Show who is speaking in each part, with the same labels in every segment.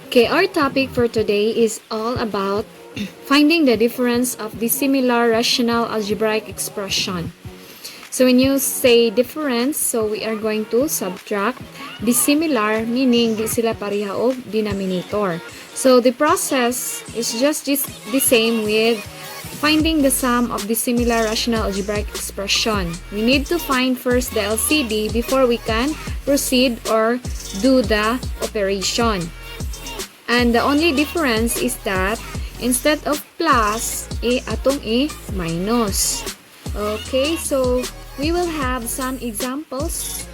Speaker 1: Okay, our topic for today is all about finding the difference of dissimilar rational algebraic expression. So when you say difference, so we are going to subtract dissimilar, meaning di sila pareha og denominator. So the process is just the same with finding the sum of dissimilar rational algebraic expression. We need to find first the LCD before we can proceed or do the operation. And the only difference is that instead of plus, atong minus. Okay, so we will have some examples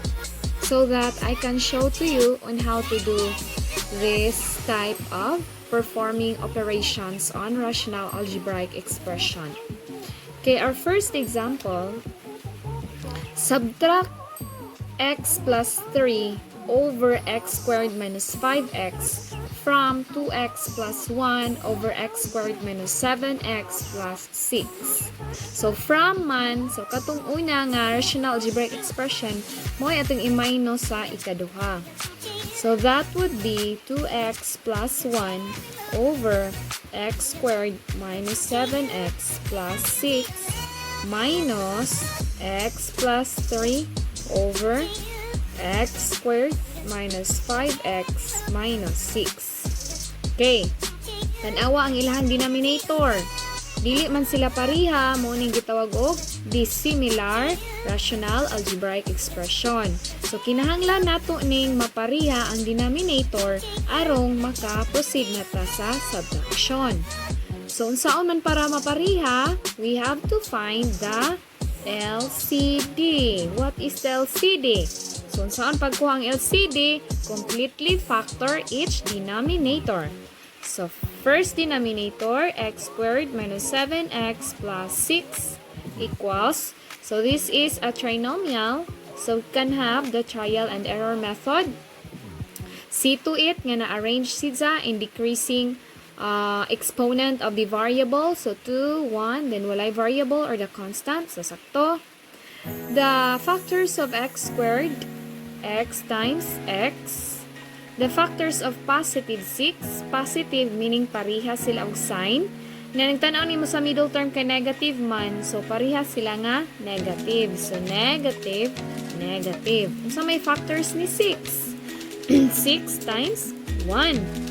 Speaker 1: so that I can show to you on how to do this type of performing operations on rational algebraic expression. Okay, our first example, subtract x plus 3 over x squared minus 5x from 2x plus 1 over x squared minus 7x plus 6. So, from man, so katong una nga rational algebraic expression, mo ay atong i-minus sa ikaduha. So, that would be 2x plus 1 over x squared minus 7x plus 6 minus x plus 3 over x squared minus 5x minus 6. Okay. Tanawa ang ilahang denominator. Dili man sila pareha, mo ning gitawag og dissimilar rational algebraic expression. So kinahanglan nato ning mapareha ang denominator arong maka-proceed na ta sa subtraction. So unsaon man para mapareha, we have to find the LCD. What is the LCD? So, saan pagkuha ang LCD? Completely factor each denominator. So, first denominator, x squared minus 7x plus 6 equals, so this is a trinomial, so we can have the trial and error method. See to it nga na-arrange siya in decreasing exponent of the variable. So, 2, 1, then walay variable or the constant. So, sakto. The factors of x squared, x times x. The factors of positive 6, positive meaning pareha sila og sign. Na nagtanaw nimo sa middle term kay negative man, so pareha sila nga negative. So negative, negative. Unsa may factors ni 6? 6 times 1.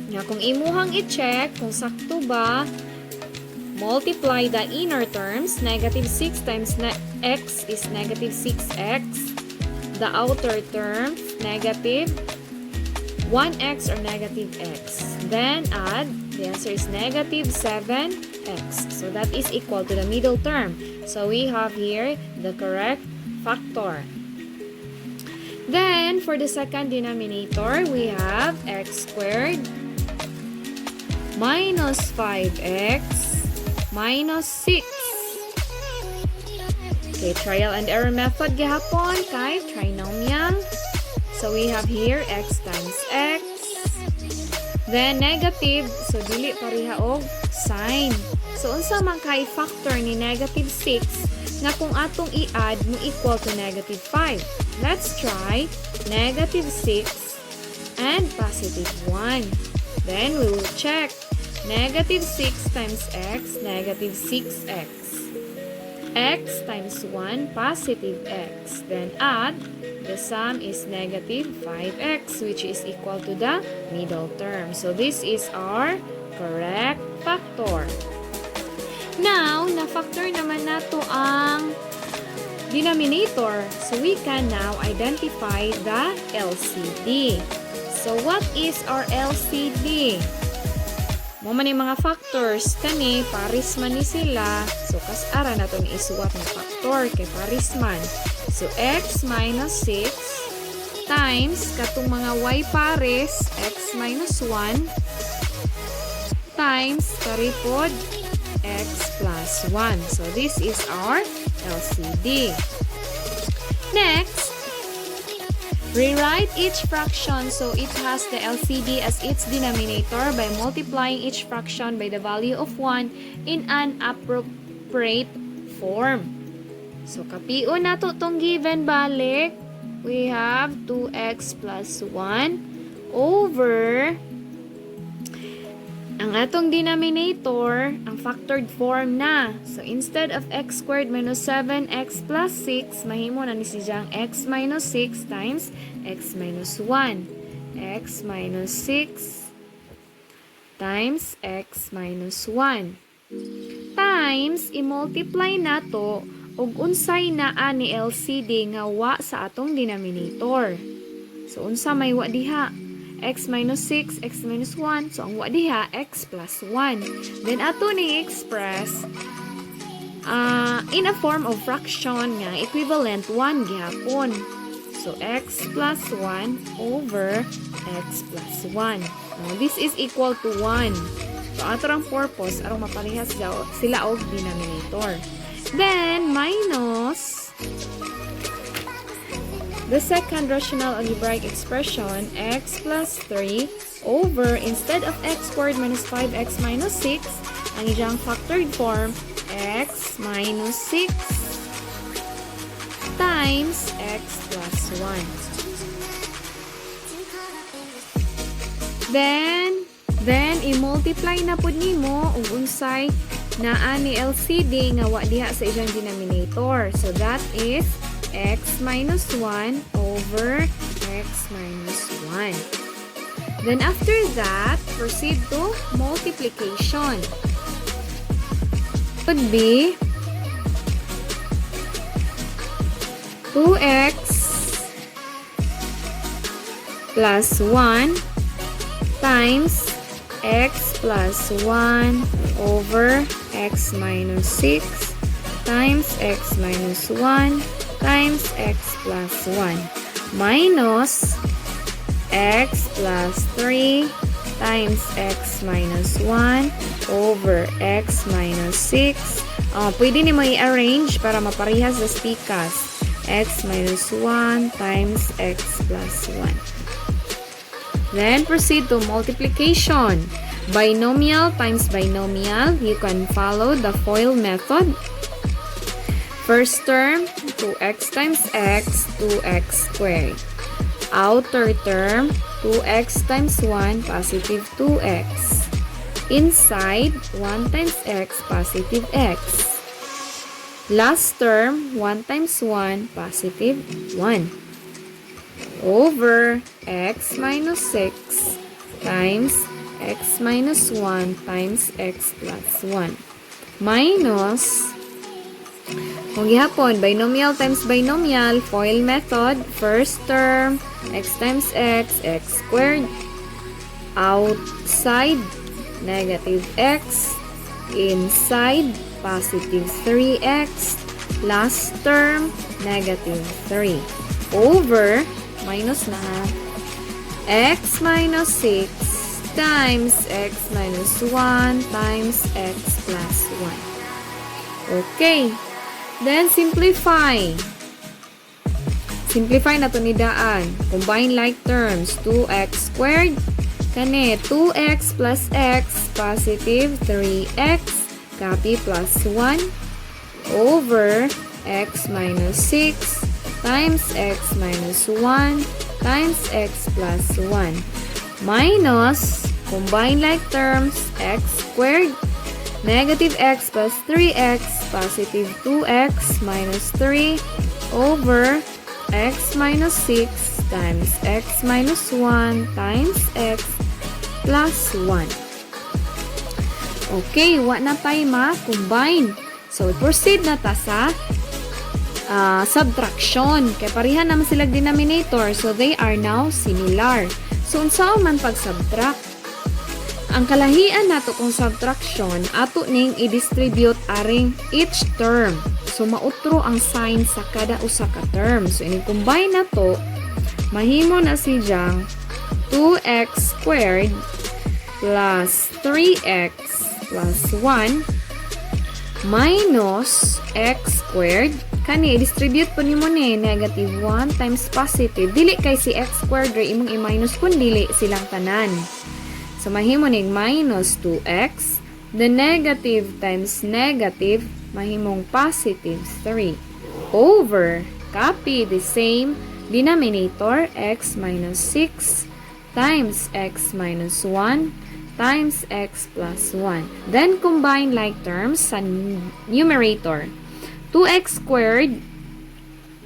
Speaker 1: Nga kung imuhang i-check kung sakto ba, multiply the inner terms. Negative 6 times x is negative 6x. The outer term, negative 1x or negative x. Then add, the answer is negative 7x. So that is equal to the middle term. So we have here the correct factor. Then for the second denominator, we have x squared minus 5x minus 6. Okay, trial and error method gihapon kay trinomial. So we have here x times x. Then negative, so dili pareha og sign. So unsa man kay factor ni negative 6 nga kung atong i-add mo equal to negative 5. Let's try negative 6 and positive 1. Then we will check negative 6 times x, negative 6x. X times 1, positive x. Then add, the sum is negative 5x, which is equal to the middle term. So this is our correct factor. Now, na-factor naman nato ang denominator. So we can now identify the LCD. So what is our LCD? Mo man yung mga factors kani paris man ni sila, so kas-ara na itong isuwat ng factor kay paris man. So x minus 6 times katong mga y pares x minus 1 times karipod x plus 1. So this is our LCD. Next, rewrite each fraction so it has the LCD as its denominator by multiplying each fraction by the value of 1 in an appropriate form. So, kapion na to itong given balik. We have 2x plus 1 over Ang atong denominator, ang factored form na. So, instead of x squared minus 7x plus 6, mahimo na ni siyang x minus 6 times x minus 1. X minus 6 times x minus 1. Times, i-multiply na to, ug unsay naa ni LCD nga wa sa atong denominator. So, unsa may wa diha? X minus 6, x minus 1. So, ang wa diha, x plus 1. Then, ato ni express in a form of fraction nga equivalent 1 gihapon. So, x plus 1 over x plus 1. Now, this is equal to 1. So, ato ang purpose, arong maparehas sila og denominator. Then, minus the second rational algebraic expression, x plus 3 over, instead of x squared minus 5x minus 6, ang iyang factored form, x minus 6 times x plus 1. Then i-multiply na pud nimo ug unsay naa ni LCD nga wa diha sa iyang denominator. So that is x minus 1 over x minus 1. Then after that, proceed to multiplication. Would be 2x plus 1 times x plus 1 over x minus 6 times x minus 1 times x plus 1 minus x plus 3 times x minus 1 over x minus 6. Pwede ni mo i-arrange para maparehas sa stikas. X minus 1 times x plus 1. Then proceed to multiplication. Binomial times binomial. You can follow the FOIL method. First term, 2x times x, 2x squared. Outer term, 2x times 1, positive 2x. Inside, 1 times x, positive x. Last term, 1 times 1, positive 1. Over x minus 6 times x minus 1 times x plus 1. Minus, kung gihapon, binomial times binomial, FOIL method, first term, x times x squared. Outside, negative x. Inside, positive 3x. Last term, negative 3. Over, minus na, x minus 6 times x minus 1 times x plus 1. Okay. Then, simplify. Simplify na to ni daan. Combine like terms. 2x squared. Kani, 2x plus x, positive 3x. Copy plus 1. Over x minus 6 times x minus 1 times x plus 1. Minus, combine like terms, x squared. Negative x plus 3x, positive 2x minus 3 over x minus 6 times x minus 1 times x plus 1. Okay, wa na tayo ma-combine. So, proceed na ta sa subtraction. Kaya pareha naman sila denominator. So, they are now similar. So, unsa man pag-subtract? Ang kalahian nato kung subtraction, ato ning i-distribute aring each term. So, mautro ang sign sa kada usa ka term. So, ini-combine na to, mahimo na siyang 2x squared plus 3x plus 1 minus x squared. Kani, i-distribute po nimo ni negative 1 times positive. Dili kay si x squared, imong i-minus kung dili silang tanan. So, mahimo ning minus 2x. The negative times negative, mahimong positive 3. Over, copy the same denominator, x minus 6 times x minus 1 times x plus 1. Then, combine like terms sa numerator. 2x squared,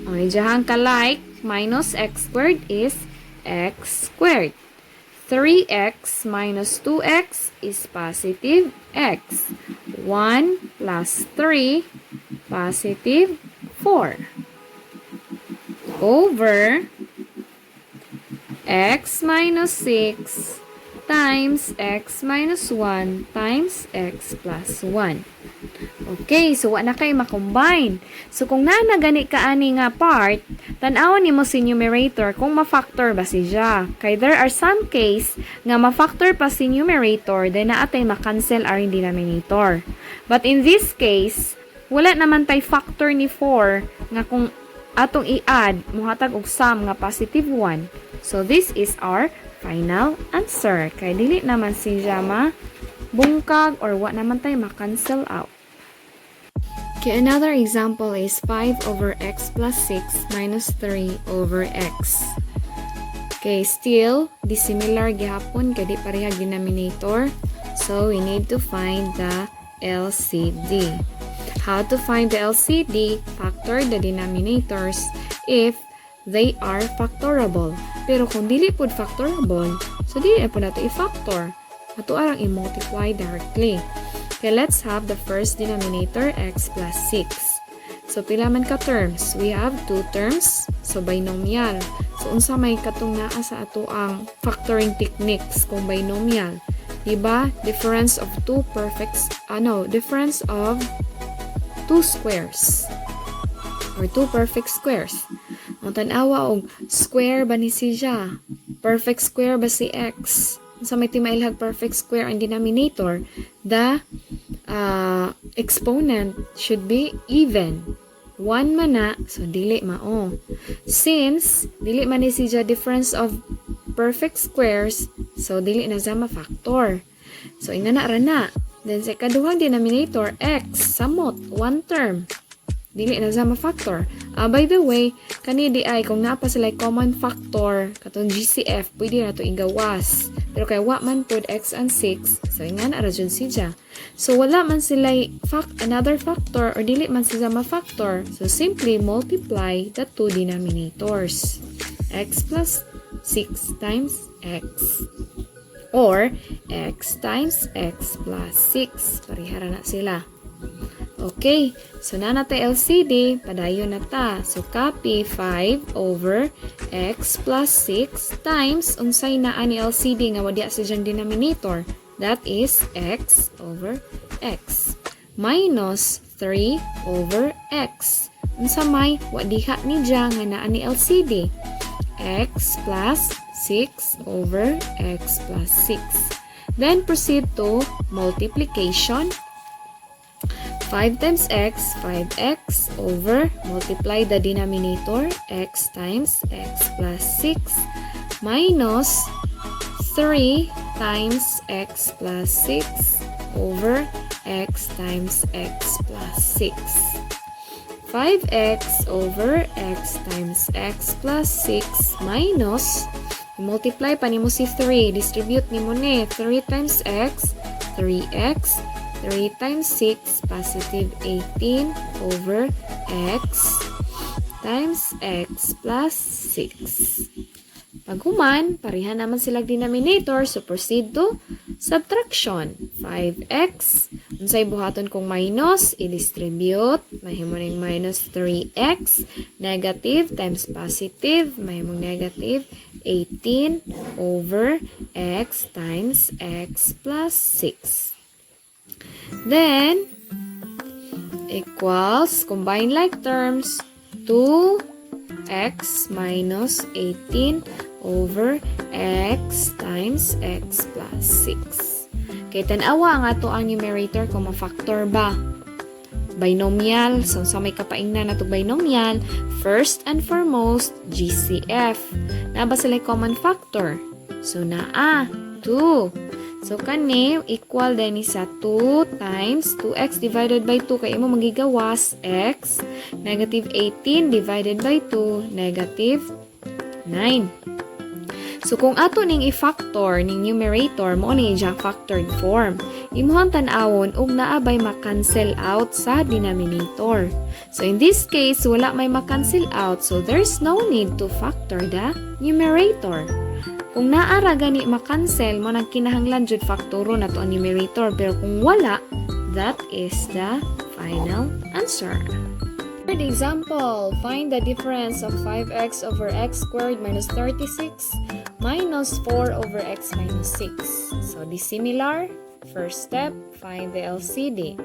Speaker 1: okay, dyan ka like, minus x squared is x squared. 3x minus 2x is positive x. 1 plus 3, positive 4. Over x minus 6 times x minus 1 times x plus 1. Okay, so wala na kayo makombine. So kung gani ka ani nga part, tanawan nimo si numerator kung ma-factor ba siya. Kay there are some case nga ma-factor pa si numerator, then naatay ma-cancel ang denominator. But in this case, wala naman tay factor ni 4 nga kung atong i-add, muhatag og sum nga positive 1. So this is our final answer. Kay dili naman siya bungkag or wa naman tay ma-cancel out. Okay, another example is 5 over x plus 6 minus 3 over x. Okay, still, dissimilar gihapon, kaya di parehag denominator. So, we need to find the LCD. How to find the LCD? Factor the denominators if they are factorable. Pero kung dili pod factorable, so dili po nato i-factor. Ato arang i-multiply directly. Okay, let's have the first denominator, x plus 6. So, pila man ka terms? We have 2 terms. So, binomial. So, unsa may katong naa sa ato ang factoring techniques kung binomial. Diba? Difference of difference of 2 squares. Or 2 perfect squares. Ang tanawa og square ba ni siya? Perfect square ba si x? Sa may timailhag perfect square ang denominator, the exponent should be even. 1 man na, so dili mao. Since dili man ni siya difference of perfect squares, so dili na sa ma-factor. So inana ra na. Then sa kaduhang denominator, x, samot, 1 term. Dili na sa ma-factor. By the way, kani di ay kung naa pa sila common factor, katong GCF, pwede na to igawas. Pero kay wa man pod x and 6, so ingan ara jud siya. So wala man sila another factor or dili man sila ma-factor. So simply multiply the two denominators. X plus 6 times x. Or x times x plus 6. Parihara na sila. Okay, so na natin LCD, padayon na ta. So copy 5 over x plus 6 times, unsay na ani LCD nga wadya sa diyang denominator. That is x over x. Minus 3 over x. Unsa may wadiha ni diyang nga na ani LCD. X plus 6 over x plus 6. Then proceed to multiplication. 5 times x, 5x over, multiply the denominator, x times x plus 6, minus 3 times x plus 6 over x times x plus 6. 5x over x times x plus 6 minus, multiply pa nimo si 3, distribute nimo ni 3 times x, 3x, 3 times 6, positive 18 over x times x plus 6. Paghuman, parihan naman silang denominator, so proceed to subtraction. 5x, unsay buhaton kung minus, i-distribute, mahimo ning minus 3x, negative times positive, mahimong negative 18 over x times x plus 6. Then, equals, combine like terms, 2x minus 18 over x times x plus 6. Kaya tanawa ang ato ang numerator kung ma-factor ba. Binomial, so sa may kapaingnan na ito binomial, first and foremost, GCF. Na ba sila common factor? So, 2. So, kani, equal din sa 2 times 2x divided by 2. Kaya mo magigawas, x, negative 18 divided by 2, negative 9. So kung ato ning i-factor ning numerator mo ni diyang factored form, imuhang tan-awon ug naabay ma-cancel out sa denominator. So in this case, wala may ma-cancel out, so there's no need to factor the numerator. Kung naara gani ma-cancel mo nang kinahanglan jud faktoro na to ang numerator, pero kung wala, that is the final answer. Third example, find the difference of 5x over x squared minus 36 minus 4 over x minus 6. So dissimilar, first step, find the LCD.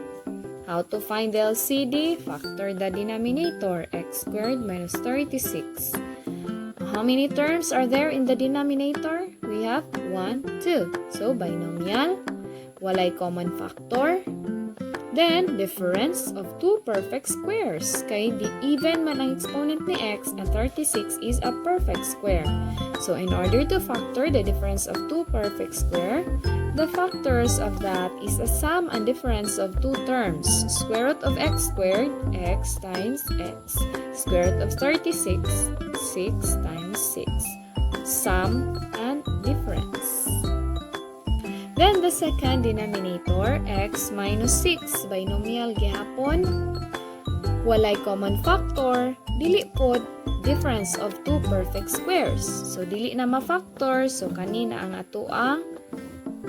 Speaker 1: How to find the LCD? Factor the denominator, x squared minus 36. How many terms are there in the denominator? We have 1, 2. So binomial, walay common factor. Then, difference of two perfect squares. Kay di even man ang exponent ni x, and 36 is a perfect square. So, in order to factor the difference of two perfect square, the factors of that is a sum and difference of two terms. Square root of x squared, x times x. Square root of 36, 6 times 6. Sum and difference. Then, the second denominator, x minus 6, binomial gihapon. Walay common factor, dili pod difference of two perfect squares. So, dili na ma-factor, so kanina ang ato ang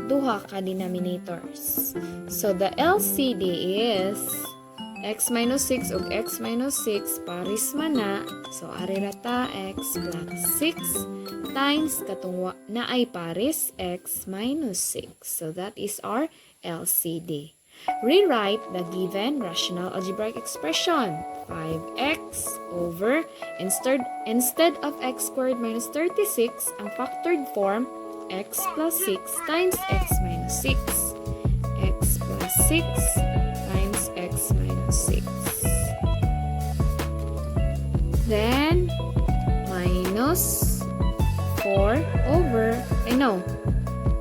Speaker 1: duha ka denominators. So, the LCD is x minus 6 ug x minus 6 paris man na. So, ari ra ta x plus 6 times katong na ay pares x minus 6. So that is our LCD. Rewrite the given rational algebraic expression. 5x over, instead of x squared minus 36, ang factored form, x plus 6 times x minus 6. X plus 6 times x minus 6. Then, minus 4 over,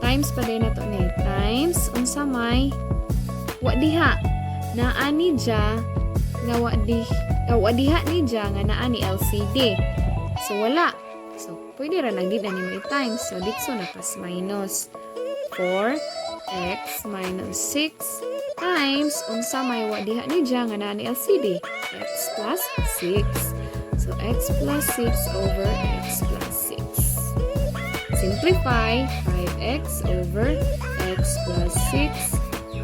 Speaker 1: times pa din na to ni, times, unsa may, wadiha, naa ni dya, nga wadiha ni dya, nga naa ni LCD. So, wala. So, pwede ra lang din na ni times. So, dito na pas minus 4x minus 6 times, unsa may wadiha ni dya, nga naa ni LCD, x plus 6. So, x plus 6 over x plus 6. Simplify, 5x over x plus 6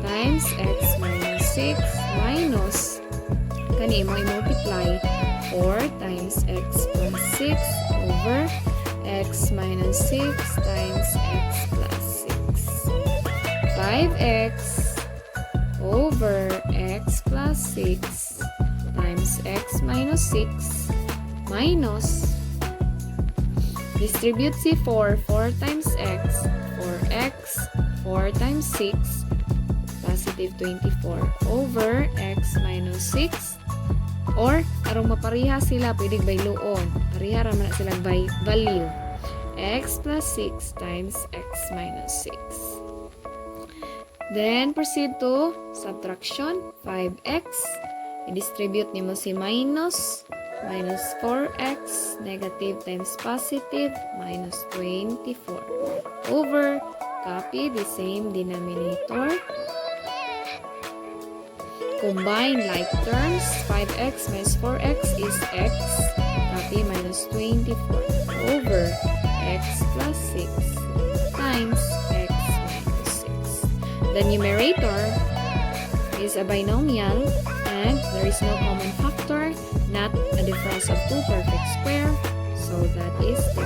Speaker 1: times x minus 6 minus, kani mo i-multiply, 4 times x plus 6 over x minus 6 times x plus 6. 5x over x plus 6 times x minus 6 minus, distribute si 4 times x, 4x, 4 times 6, positive 24, over x minus 6, or, arong mapariha sila, pwede bayloon, pariha raman na sila by value, x plus 6 times x minus 6. Then, proceed to subtraction, 5x, i-distribute nimo si minus 4x, negative times positive, minus 24. Over, copy the same denominator. Combine like terms, 5x minus 4x is x, copy minus 24. Over, x plus 6 times x minus 6. The numerator is a binomial and there is no common factor, not a difference of two perfect square, so that is the